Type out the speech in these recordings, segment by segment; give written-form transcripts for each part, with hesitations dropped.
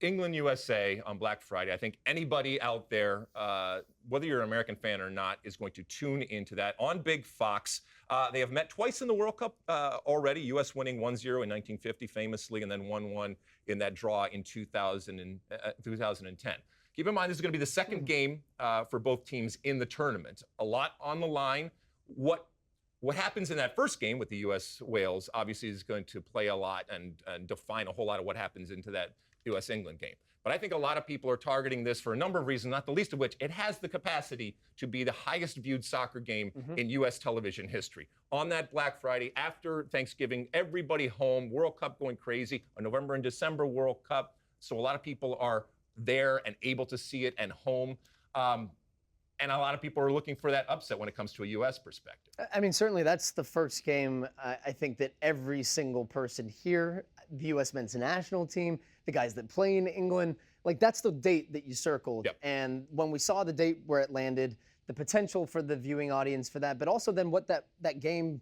England, USA on Black Friday. I think anybody out there, whether you're an American fan or not, is going to tune into that on Big Fox. They have met twice in the World Cup already, U.S. winning 1-0 in 1950 famously, and then 1-1 in that draw in 2010. Keep in mind, this is going to be the second game for both teams in the tournament. A lot on the line. What happens in that first game with the U.S.-Wales obviously is going to play a lot and define a whole lot of what happens into that U.S.-England game. But I think a lot of people are targeting this for a number of reasons, not the least of which it has the capacity to be the highest viewed soccer game in U.S. television history. On that Black Friday, after Thanksgiving, everybody home, World Cup going crazy, a November and December World Cup. So a lot of people are there and able to see it and home. And a lot of people are looking for that upset when it comes to a U.S. perspective. I mean, certainly that's the first game I think that every single person here, the U.S. men's national team, the guys that play in England, like that's the date that you circled. Yep. And when we saw the date where it landed, the potential for the viewing audience for that, but also then what that game,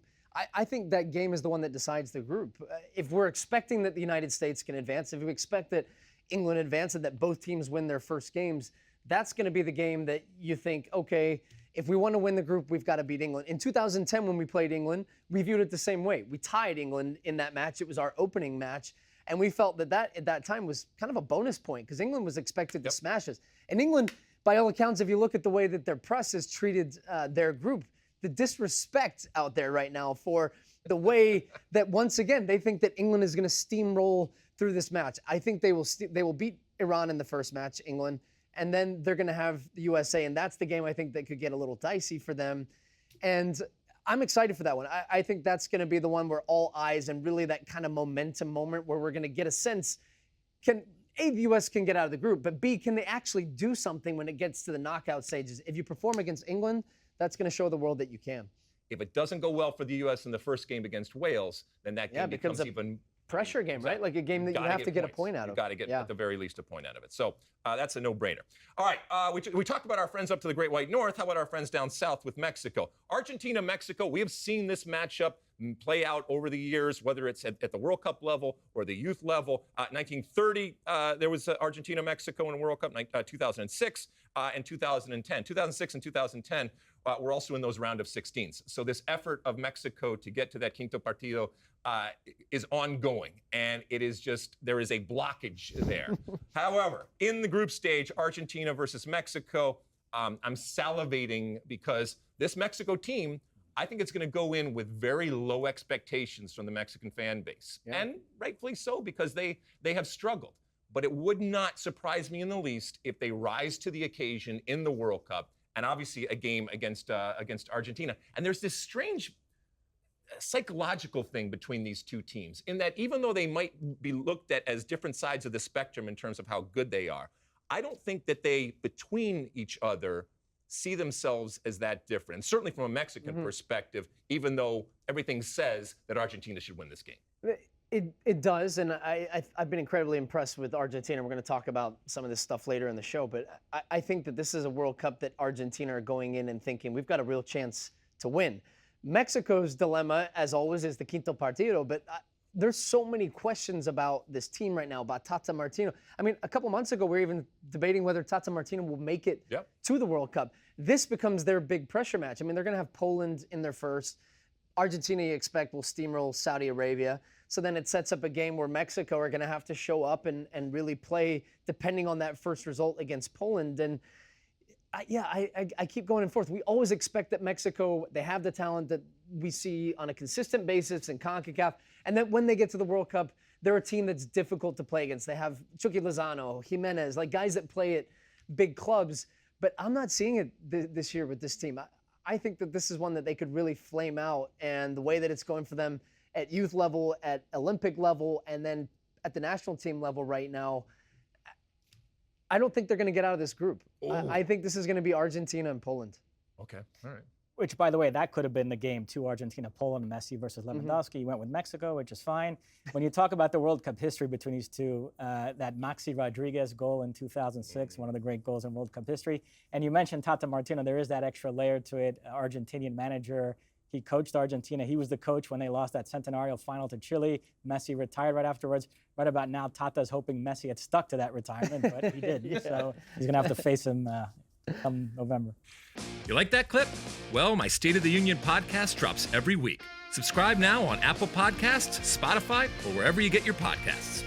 I think that game is the one that decides the group. If we're expecting that the United States can advance, if we expect that England advance and that both teams win their first games, that's going to be the game that you think, okay, if we want to win the group, we've got to beat England. In 2010, when we played England, we viewed it the same way. We tied England in that match. It was our opening match. And we felt that at that time was kind of a bonus point because England was expected to smash us. And England, by all accounts, if you look at the way that their press has treated their group, the disrespect out there right now for the way that, once again, they think that England is going to steamroll through this match. I think they will beat Iran in the first match, England. And then they're going to have the USA, and that's the game I think that could get a little dicey for them. And I'm excited for that one. I think that's going to be the one where all eyes and really that kind of momentum moment where we're going to get a sense, the U.S. can get out of the group, but B, can they actually do something when it gets to the knockout stages? If you perform against England, that's going to show the world that you can. If it doesn't go well for the U.S. in the first game against Wales, then that game becomes even pressure game, right? Like a game that you have to get a point out of. You've got to get, at the very least, a point out of it. So that's a no-brainer. All right, we talked about our friends up to the Great White North. How about our friends down south with Mexico? Argentina, Mexico, we have seen this matchup play out over the years, whether it's at the World Cup level or the youth level. 1930, there was Argentina, Mexico in a World Cup, 2006 and 2010. 2006 and 2010 were also in those round of 16s. So this effort of Mexico to get to that quinto partido is ongoing, and it is just, there is a blockage there. However, in the group stage, Argentina versus Mexico, I'm salivating because this Mexico team, I think it's going to go in with very low expectations from the Mexican fan base, and rightfully so because they have struggled. But it would not surprise me in the least if they rise to the occasion in the World Cup, and obviously a game against Argentina. And there's this strange psychological thing between these two teams in that even though they might be looked at as different sides of the spectrum in terms of how good they are, I don't think that they, between each other, see themselves as that different. And certainly from a Mexican perspective, even though everything says that Argentina should win this game. It does, and I've been incredibly impressed with Argentina. We're going to talk about some of this stuff later in the show, but I think that this is a World Cup that Argentina are going in and thinking, we've got a real chance to win. Mexico's dilemma, as always, is the quinto partido, but there's so many questions about this team right now, about Tata Martino. I mean, a couple months ago, we were even debating whether Tata Martino will make it to the World Cup. This becomes their big pressure match. I mean, they're going to have Poland in their first. Argentina, you expect, will steamroll Saudi Arabia. So then it sets up a game where Mexico are going to have to show up and really play depending on that first result against Poland. And I keep going and forth. We always expect that Mexico, they have the talent that we see on a consistent basis in CONCACAF, and that when they get to the World Cup, they're a team that's difficult to play against. They have Chucky Lozano, Jimenez, like guys that play at big clubs, but I'm not seeing it this year with this team. I think that this is one that they could really flame out, and the way that it's going for them at youth level, at Olympic level, and then at the national team level right now, I don't think they're going to get out of this group. I think this is going to be Argentina and Poland. Okay, all right. Which, by the way, that could have been the game too, Argentina, Poland, Messi versus Lewandowski. You went with Mexico, which is fine. When you talk about the World Cup history between these two, that Maxi Rodriguez goal in 2006, one of the great goals in World Cup history, and you mentioned Tata Martino, there is that extra layer to it, Argentinian manager, He coached Argentina. He was the coach when they lost that Centenario final to Chile. Messi retired right afterwards. Right about now, Tata's hoping Messi had stuck to that retirement, but he didn't. Yeah. So he's going to have to face him come November. You like that clip? Well, my State of the Union podcast drops every week. Subscribe now on Apple Podcasts, Spotify, or wherever you get your podcasts.